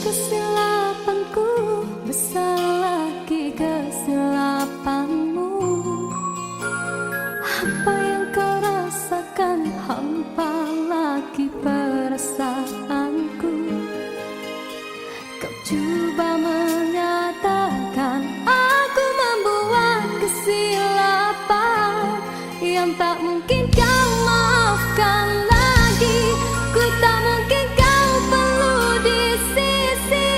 kesilapanku, besar lagi kesilapanmu. Apa yang kau rasakan, hampa lagi perasaanku. Kau coba menyatakan aku membuat kesilapan yang tak mungkin kau maafkan lagi. Ku tak mungkin kau perlu di sisi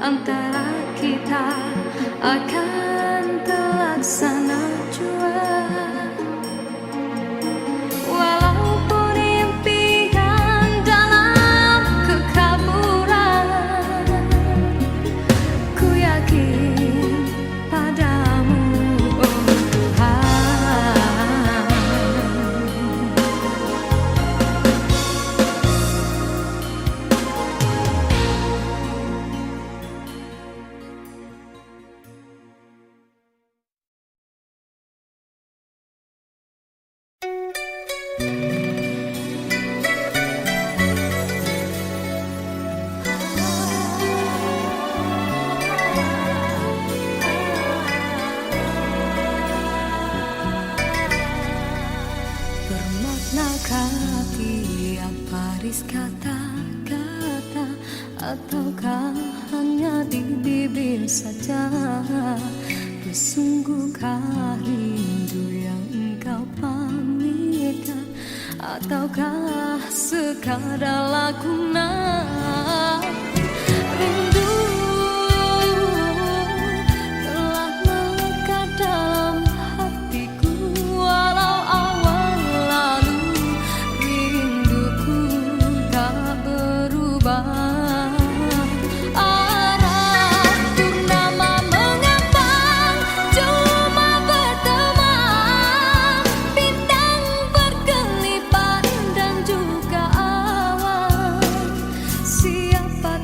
antara kita akan terlaksana jua. Walaupun impian dalam kekaburan, ku yakin padamu, oh Tuhan. Bermaknakah tiap baris kata-kata, ataukah hanya di bibir saja? Sesungguhkah rindu yang engkau pamitkan, ataukah sekadar lakonan? Rindu telah melekat dalam hatiku, walau awal lalu rinduku tak berubah. Arah purnama mengambang, cuma berteman, bintang berkelipat dan juga awan. Siapa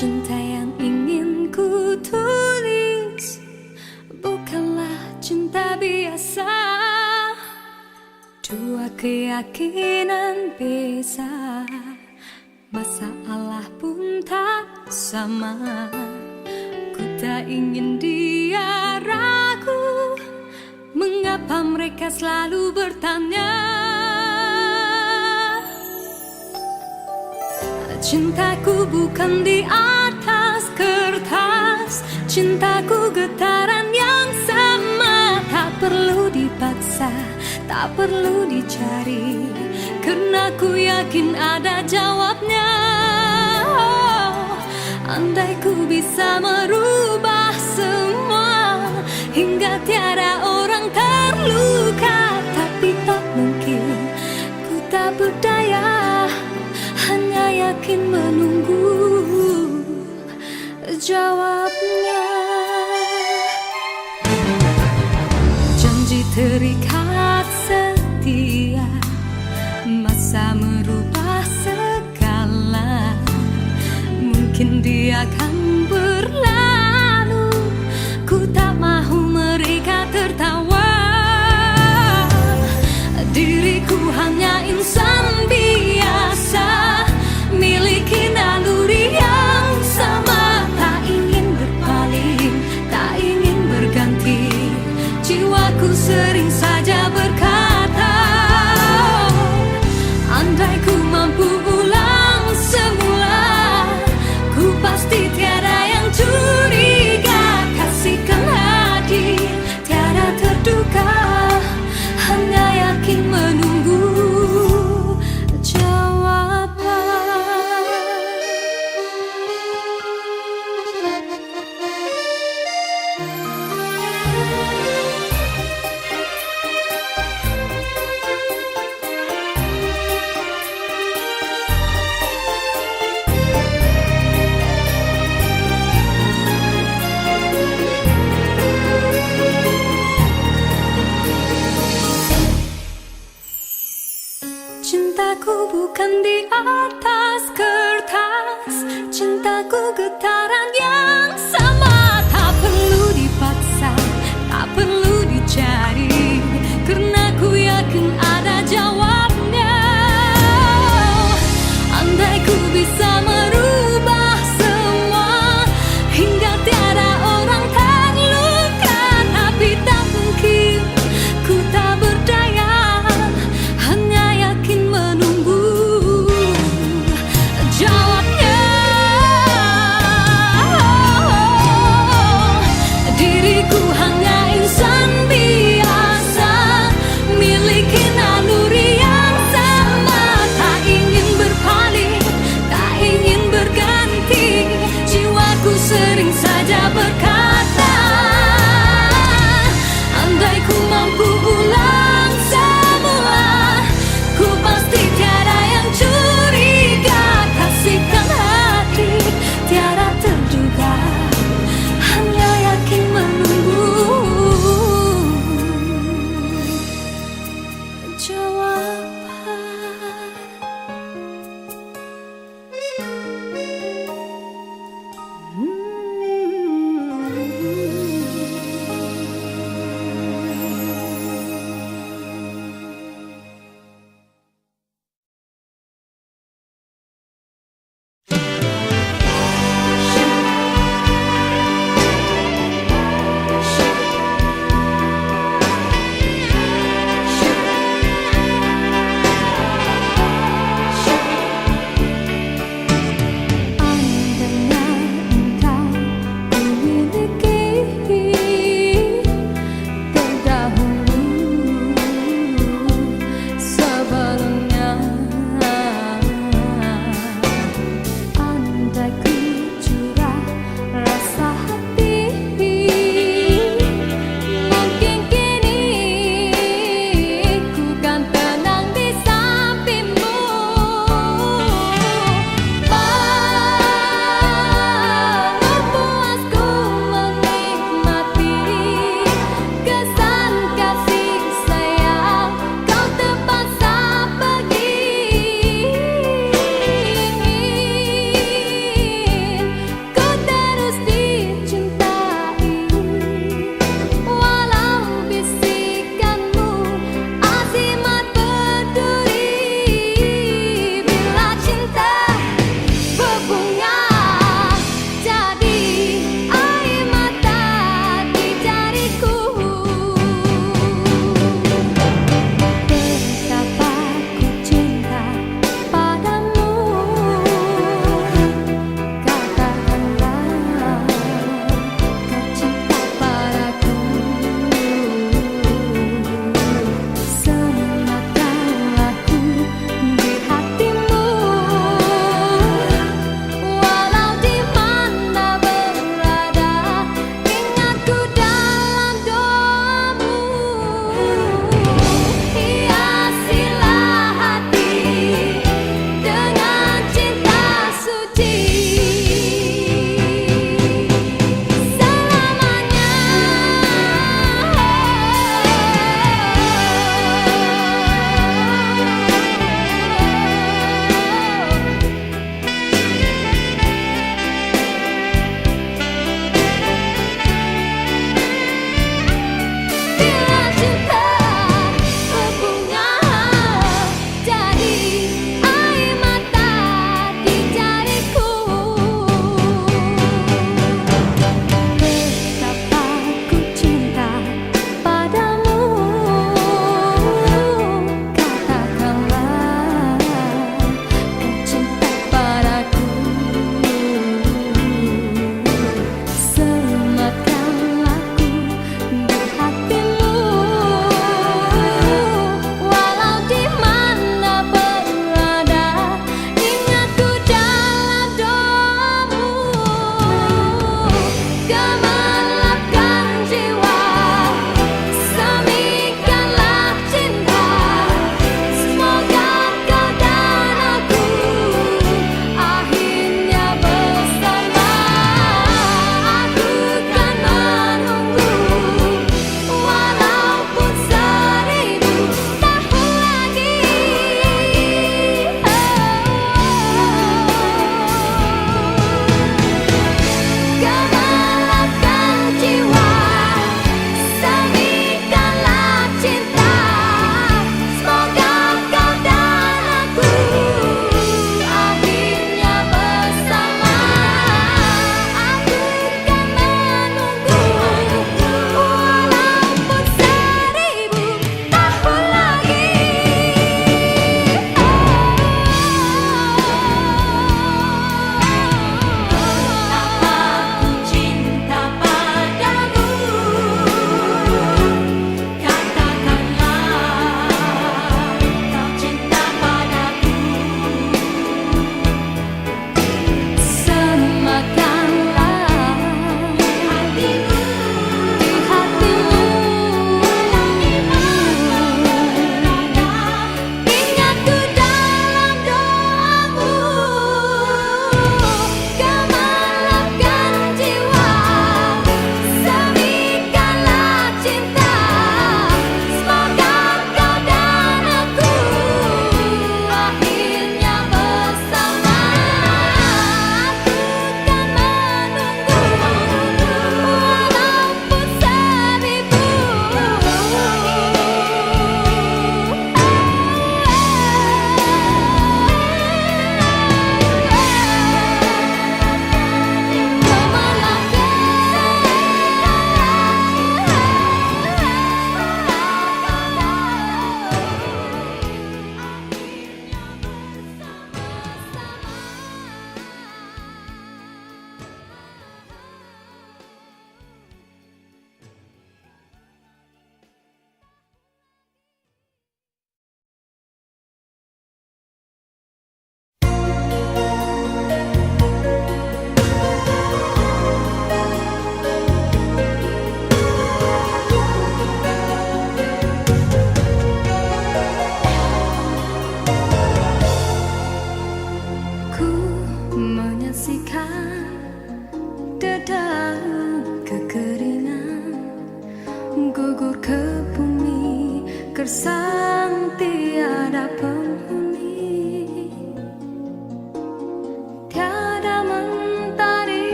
Cinta yang ingin ku tulis bukanlah cinta biasa. Dua keyakinan beza, masalah pun tak sama. Ku tak ingin dia ragu, mengapa mereka selalu bertanya. Cintaku bukan di atas kertas, cintaku getaran yang sama. Tak perlu dipaksa, tak perlu dicari, karena ku yakin ada jawabnya. Andai ku bisa merubah semua hingga tiada orang terluka, tapi tak mungkin, ku tak berdaya, hanya yakin menunggu jawabnya. Janji terikat setia, masa merubah segala. Mungkin dia akan berlalu, ku tak mahu mereka tertawa. Diriku hanya insan biasa, miliki naluri yang sama. Tak ingin berpaling, tak ingin berganti, jiwaku sering saja berkata, andai ku mampu ulang semula, ku pasti tiada yang curiga. Kasihkan hadir, tiada terduga, hanya yakin menunggu jawaban. Cintaku bukan di atas kertas, cintaku getaran yang sama. Tak perlu dipaksa, tak perlu dicari, karena ku yakin ada jawabnya. Andai ku bisa merubah semua hingga tiada orang terluka, tapi tak mungkin, ku tak berdaya, hanya yakin menunggu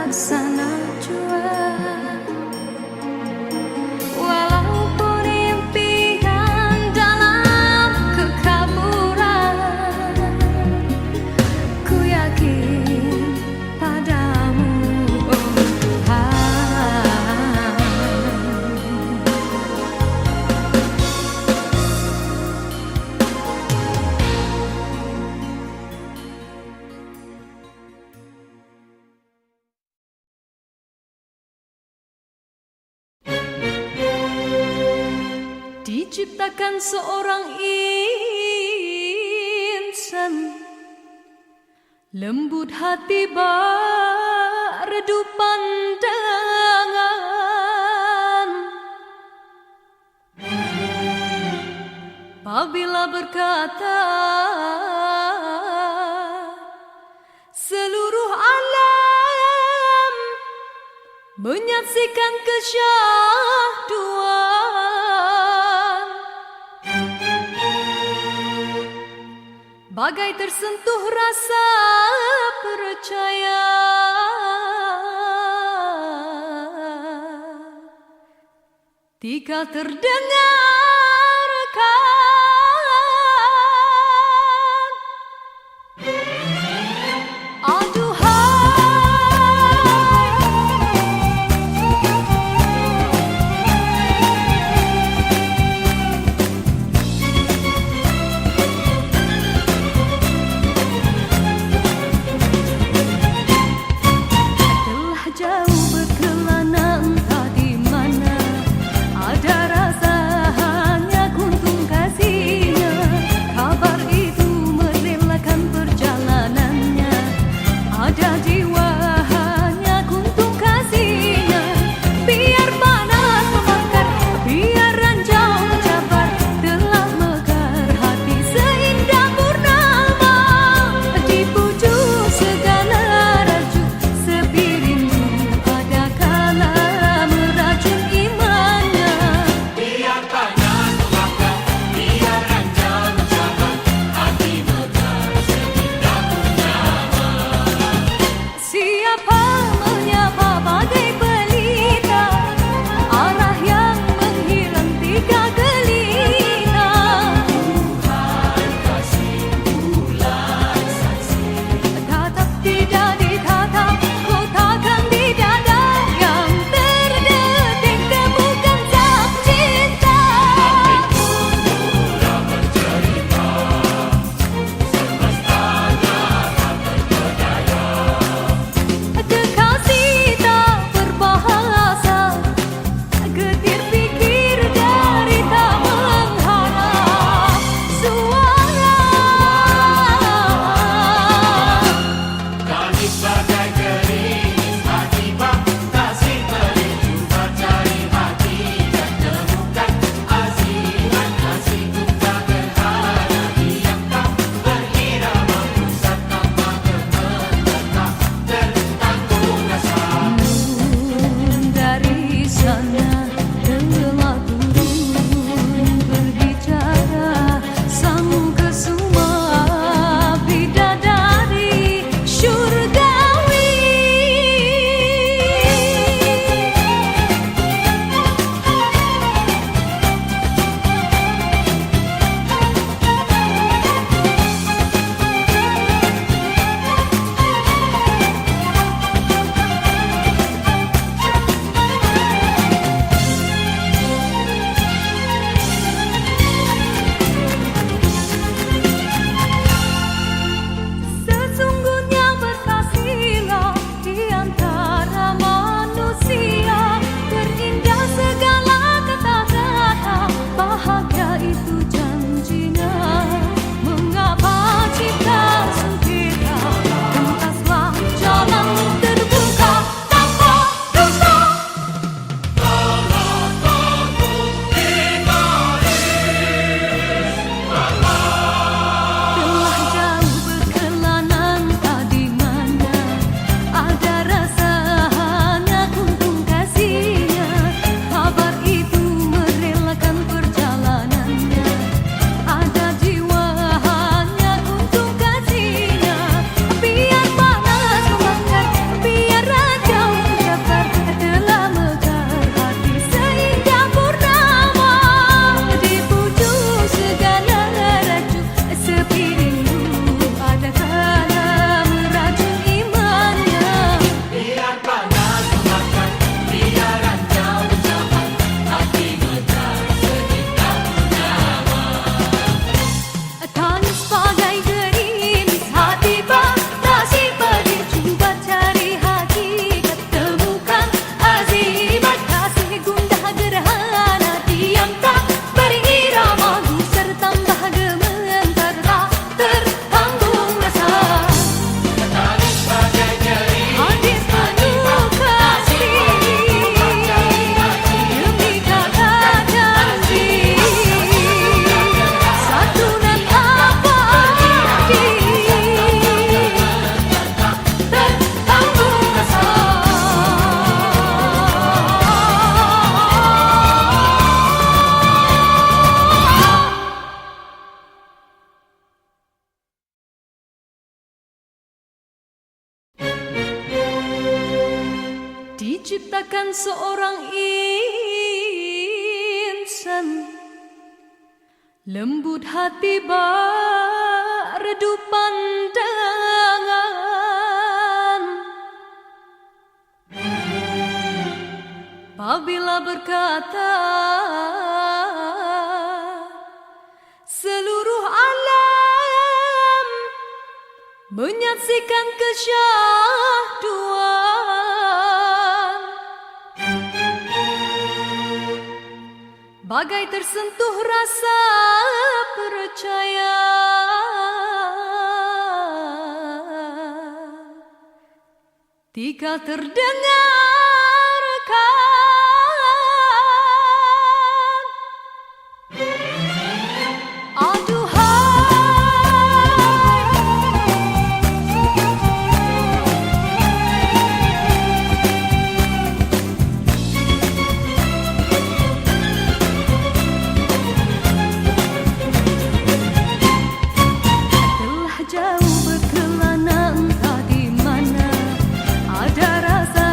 sana jua. Walaupun impian dalam kekaburan, ku yakin padamu, oh Tuhan. Diciptakan seorang insan, lembut hati berredup pandangan. Apabila berkata, seluruh alam menyaksikan kesyahduan, bagai tersentuh rasa percaya. Tika terdengarkan, jauh berkelana entah di mana, ada rasa hanya kuntung kasihnya. Kabar itu merelakan perjalanannya, ada jiwa hanya kuntung kasihnya. Biar panas membakar, biar ranjau mencabar, telah mekar hati seindah purnama. Di pucuk segala raju sepi rindu, ada kala meracun imannya. Biar panas membakar, biar ranjau mencabar, hati mekar seindah purnama. Siapa menyapa bagai pelita, arah yang menghilang tiga gelita. Tuhan kasih bulan saksi, Tatap tidak ditatap, kotakan di dada yang terdetik temukan sak cinta. murah bercerita, semestanya tak terpedaya. Kekasih tak berbahasa, getir pikir dari tak mengharap suara. Kami sebagai gerimis hati bang, kasih merindu mencari hati dan temukan asihan kasihku tak berhala. Diam kau berirama pusat tanpa gemetar, tertanggung rasa. Dari sana telah turun berbicara sang kesuma bidadari syurgawi. menciptakan seorang insan lembut hati redup pandangan. Apabila berkata seluruh alam menyaksikan kesyahduan, bagai tersentuh rasa percaya. Tika terdengarkan jauh berkelana entah di mana ada rasa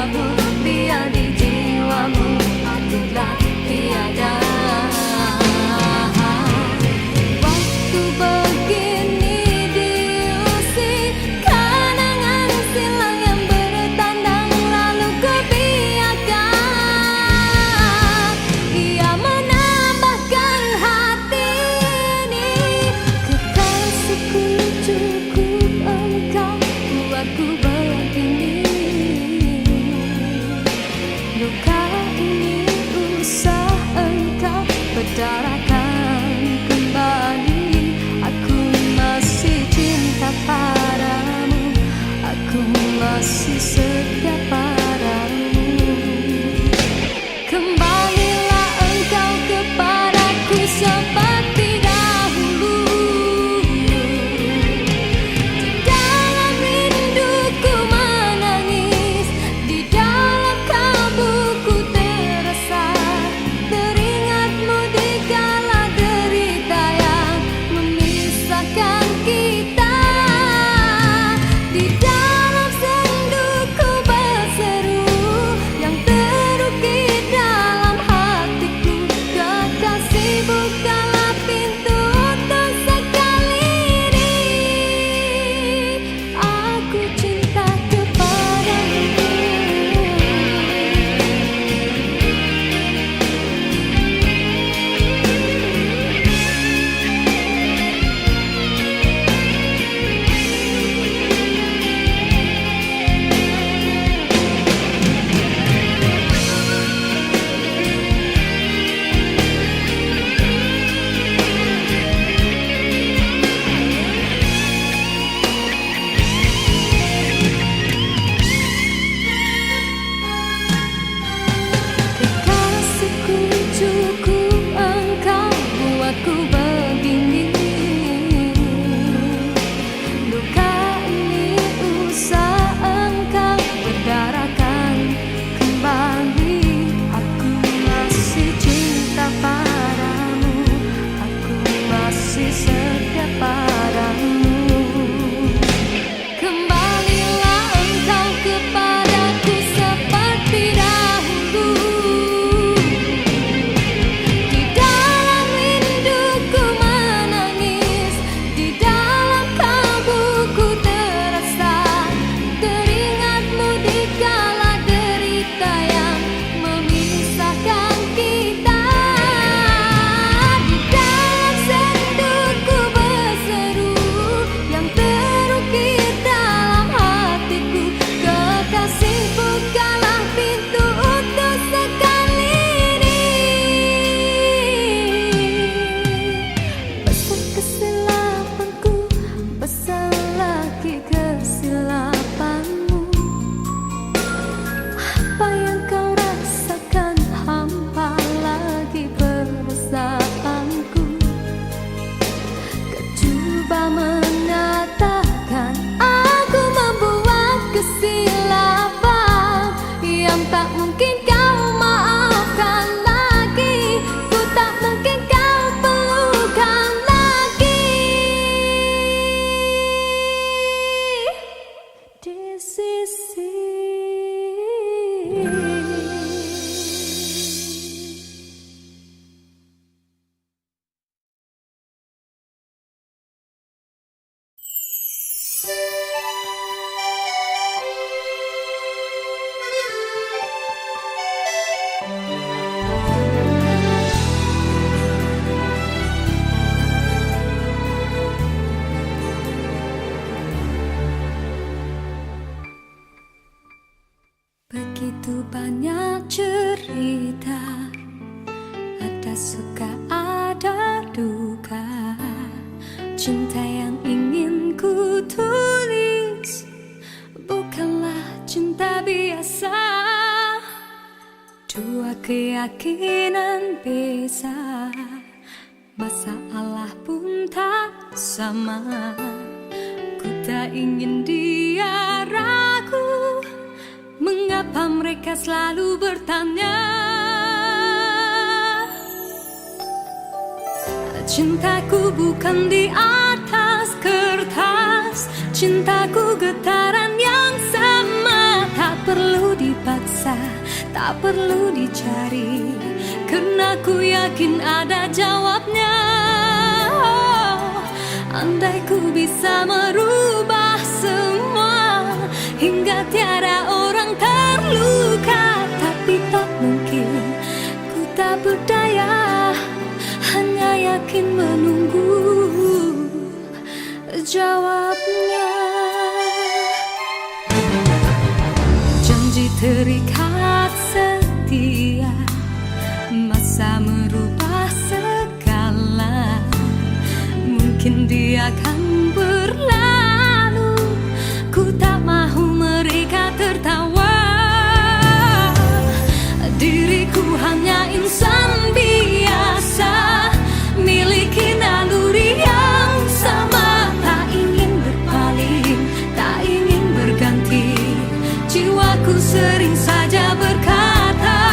setiapmu, biar di jiwamu akulah tiada. Waktu begini diusik kenangan silam yang bertandang, lalu kebiarkan ia menambahkan hati ini. Kekasihku cukup engkau buatku begini. Luka ini usah engkau berdarakan kembali. Aku masih cinta padamu, aku masih setia padamu. Kembalilah engkau kepadaku seperti dahulu. Di dalam rinduku menangis, di dalam kalbuku terasa teringatmu di kala derita yang memisahkan kita. Di dalam senduku berseru yang terukir dalam hatiku, kekasih bukalah pintu untuk sekali ini. Aku cinta kepadamu. Kekasihku cukup engkau buatku begini. Luka ini usah engkau berdarakan kembali. Aku masih cinta padamu, aku masih setia padamu. Kembalilah engkau kepadaku seperti dahulu. Di dalam rinduku menangis, di dalam kalbuku terasa teringatmu di kala derita yang memisahkan kita. Di dalam senduku berseru yang terukir dalam hatiku, kekasih bukalah pintu untuk sekali ini. Besar kesilapanku, besar lagi kesilapanmu. Apa yang kau rasakan hampa lagi perasaanku. Kau coba mengatakan aku membuat kesilapan yang tak mungkin kau maafkan lagi. Ku tak mungkin kau pelukan lagi. Di sisi begitu banyak cerita, ada suka ada duka. Cinta yang ingin ku tulis bukanlah cinta biasa. Dua keyakinan beza, masalah pun tak sama. Ku tak ingin dia ragu, mengapa mereka selalu bertanya. Cintaku bukan di atas kertas, cintaku getaran yang sama, tak perlu dipakai tak perlu dicari, karena ku yakin ada jawabnya. Andai ku bisa merubah semua hingga tiada orang terluka, tapi tak mungkin, ku tak berdaya, hanya yakin menunggu jawabnya. Janji terikat setia, masa merubah segala. Mungkin dia akan berlalu, ku tak mahu mereka tertawa. Diriku hanya insan biasa, miliki naluri yang sama. Tak ingin berpaling, tak ingin berganti. Jiwaku sering saja berkata,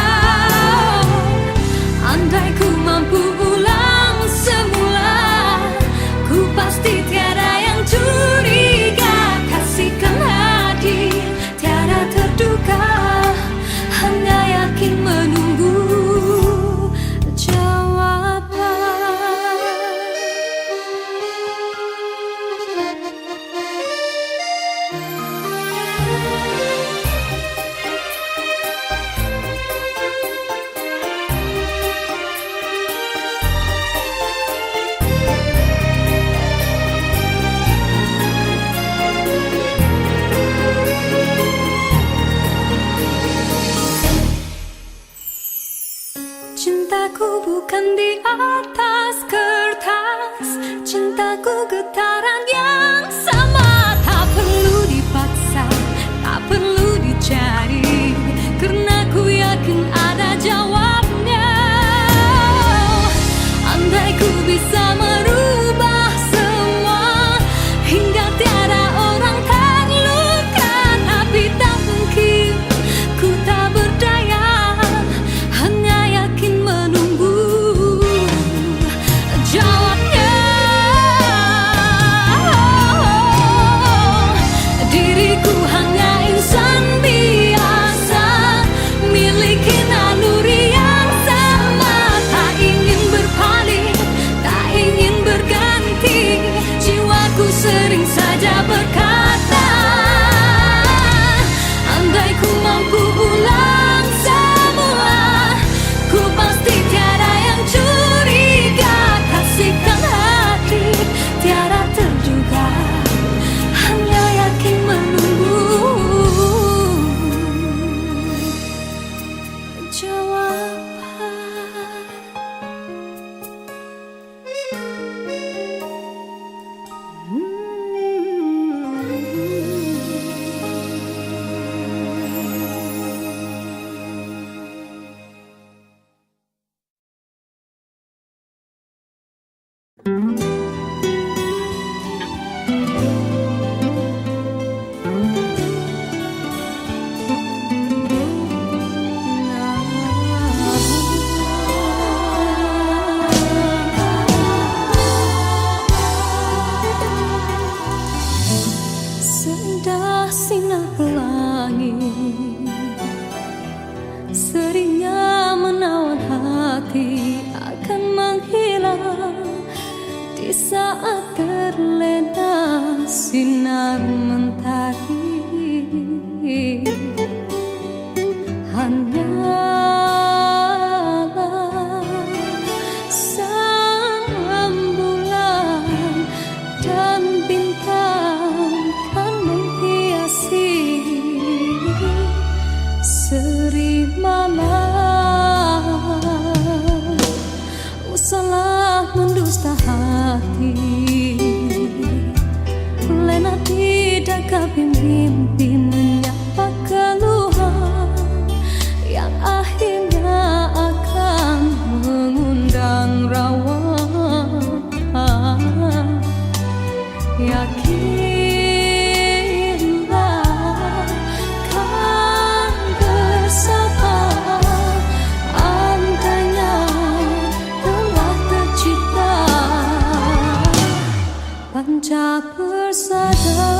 andai ku mampu ulang semula, ku pasti tiada yang curiga. Kasihkan hadir, tiada terduga, hanya yakin menunggu jawaban. Cintaku bukan di atas kertas, cintaku getaran yang sama. Tak perlu dipaksa, tak perlu dicari, karena ku yakin ada jawabnya. Andai ku bisa merubah semua hingga tiada orang terluka, tapi tak mungkin, ku tak berdaya, hanya yakin menunggu jawabnya. Diriku hanya insan biasa, miliki naluri yang sama. Tak ingin berpaling, tak ingin berganti. Jiwaku sering saja berkata, andai ku mampu ulang semula, ku pasti tiada yang curiga. Kasihkan hati, tiada terduga, hanya yakin menunggu jawaban. Seindah sinar pelangi, seringnya menawan hati, akan menghilang di saat terlena sinar mentari. Hanyalah sang rembulan dan bintang kan menghiasi seri malam. Usahlah mendusta hati, lena tidak kabin mimpi menyapa keluhan yang akhirnya akan mengundang rawa. Yakinlah kan bersama, andainya telah tercipta panca persada.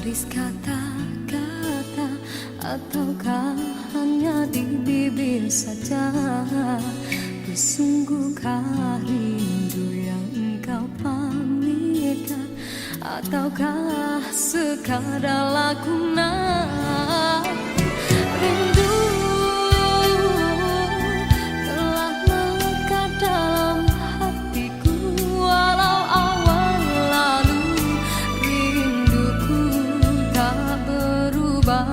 sebaris kata-kata, ataukah hanya di bibir saja? Sungguhkah rindu yang engkau pamitkan, ataukah sekadar lakonan? Rindu telah melekat dalam hatiku, walau awal lalu rinduku tak berubah.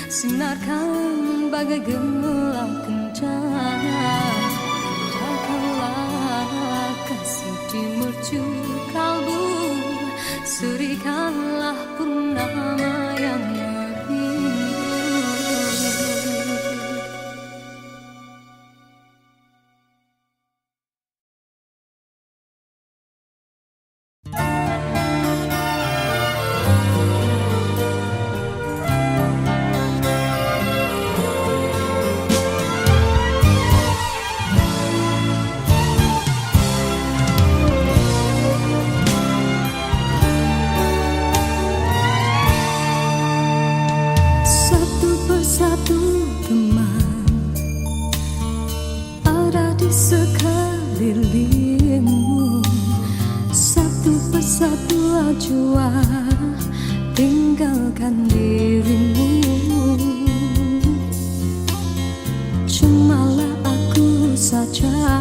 Sinarkan bagai gelang kencana, indahkanlah kasih di mercu kalbu, serikanlah purnama yang merindu. Satu teman ada di sekelilingmu, satu persatu jua tinggalkan dirimu. Cumalah aku saja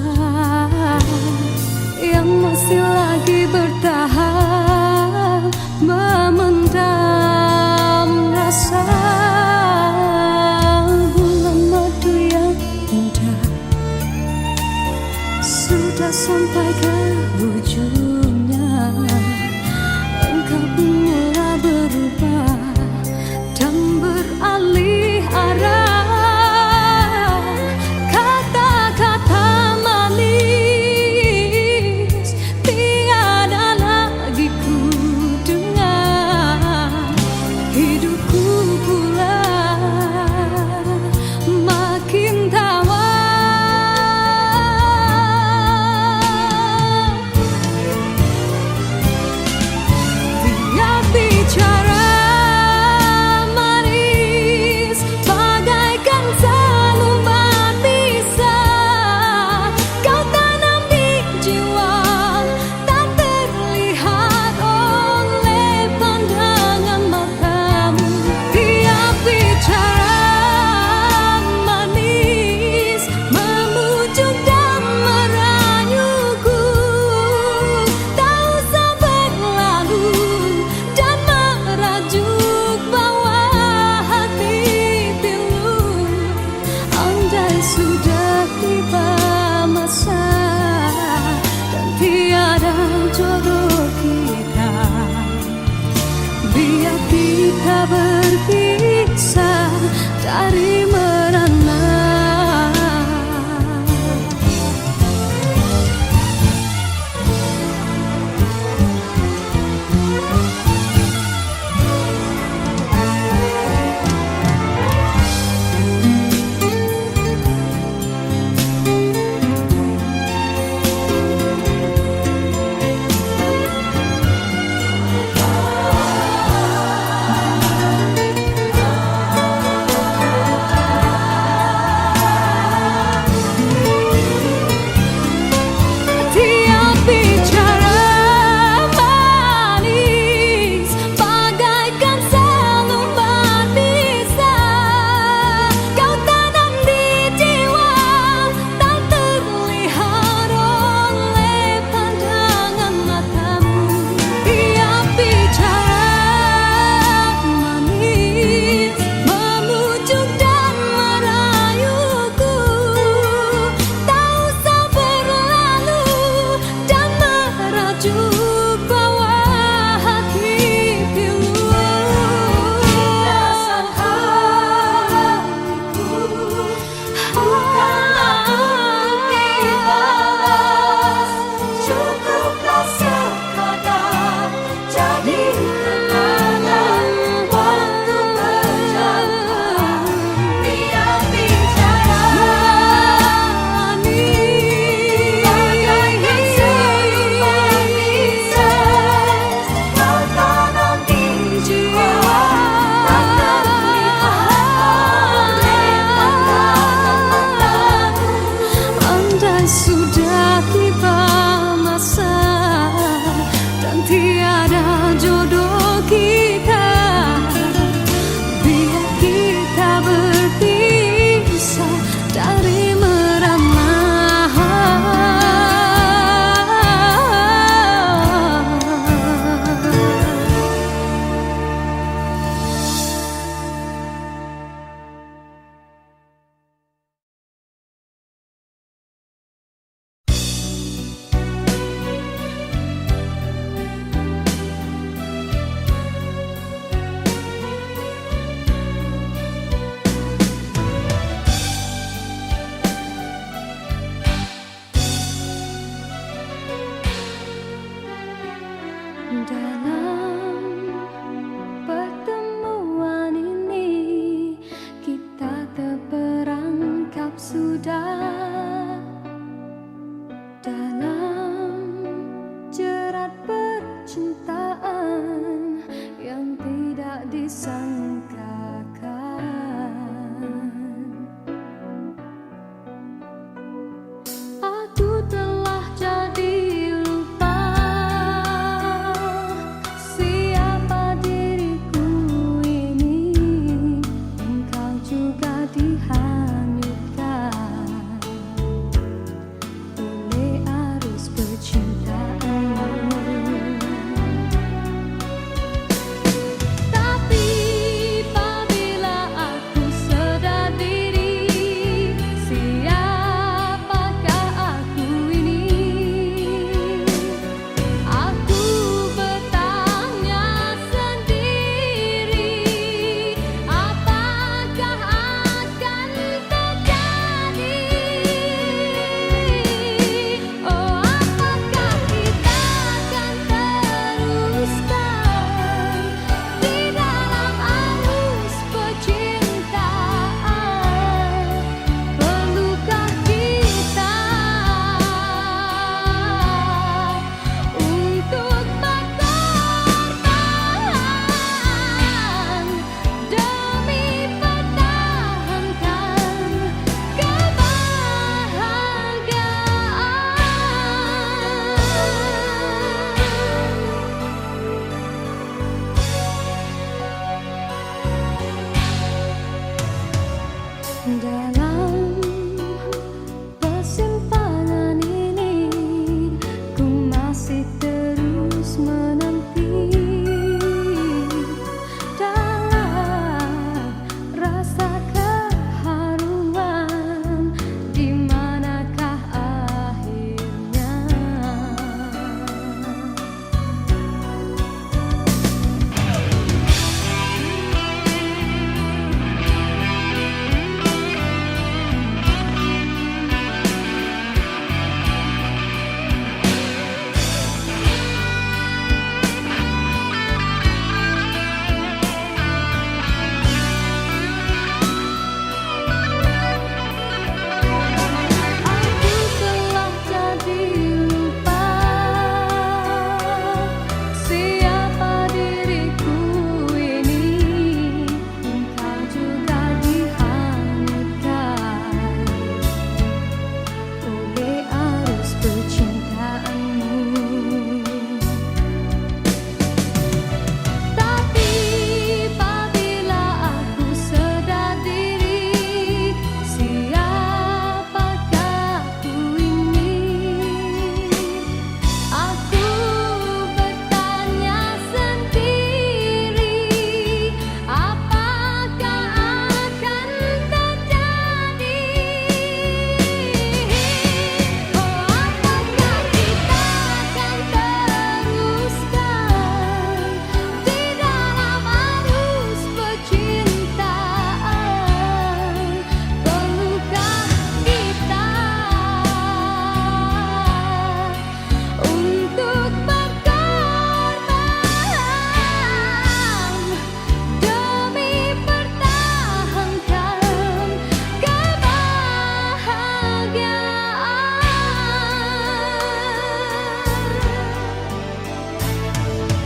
yang masih lagi bertahan memendam rasa. Hingga sampai ke ujungnya engkau pun mulai berubah dan beralih arah. Kata-kata manis tiada lagi ku dengar. Hidupku pula makin tawar.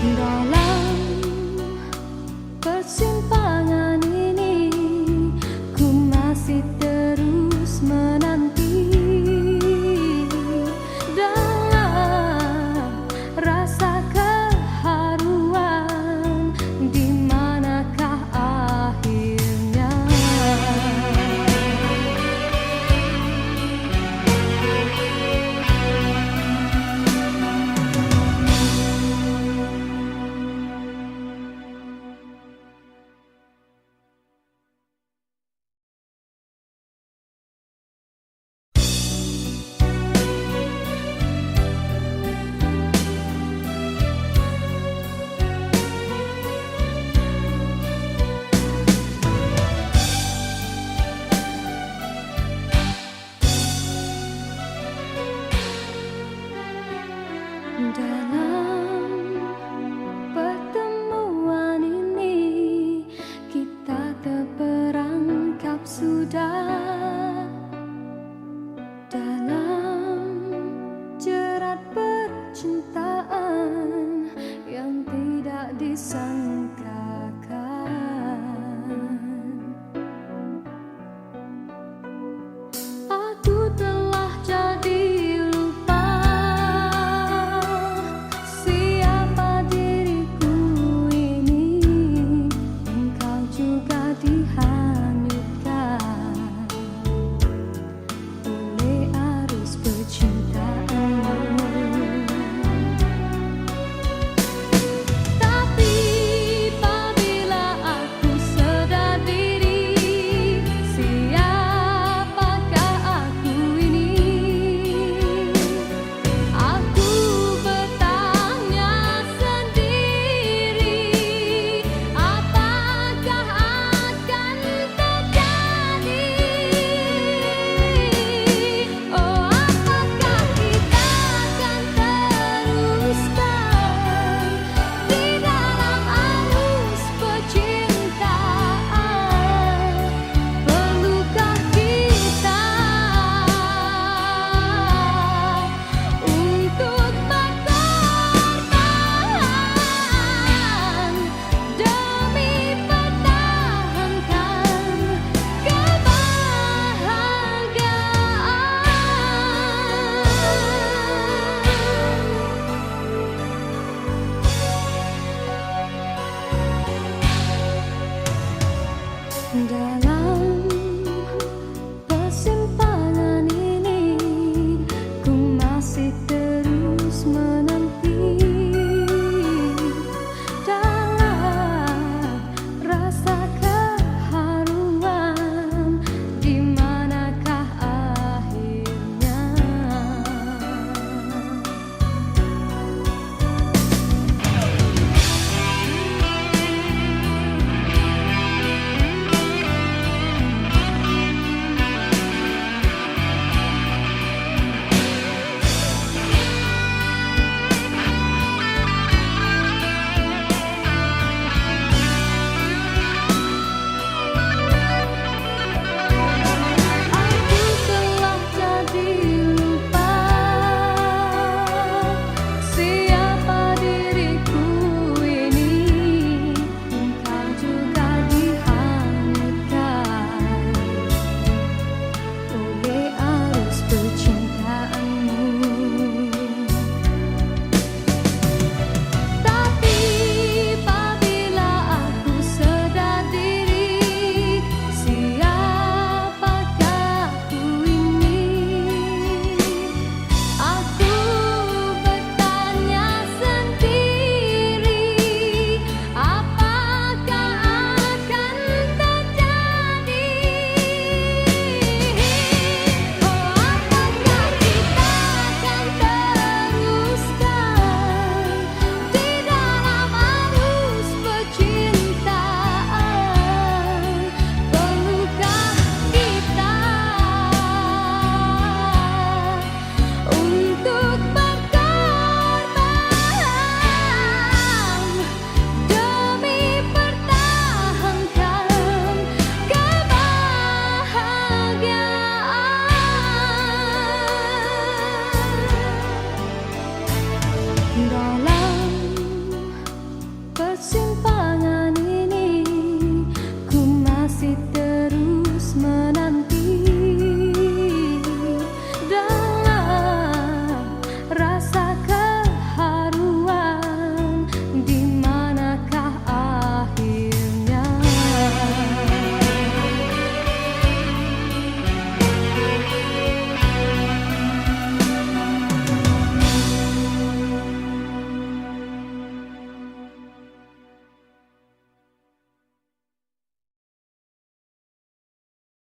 Dalam persimpangan ini ku masih terus menanti dalam rasa keharuan, di manakah akhirnya. Dalam pertemuan ini kita terperangkap sudah dalam jerat percintaan yang tidak disangka.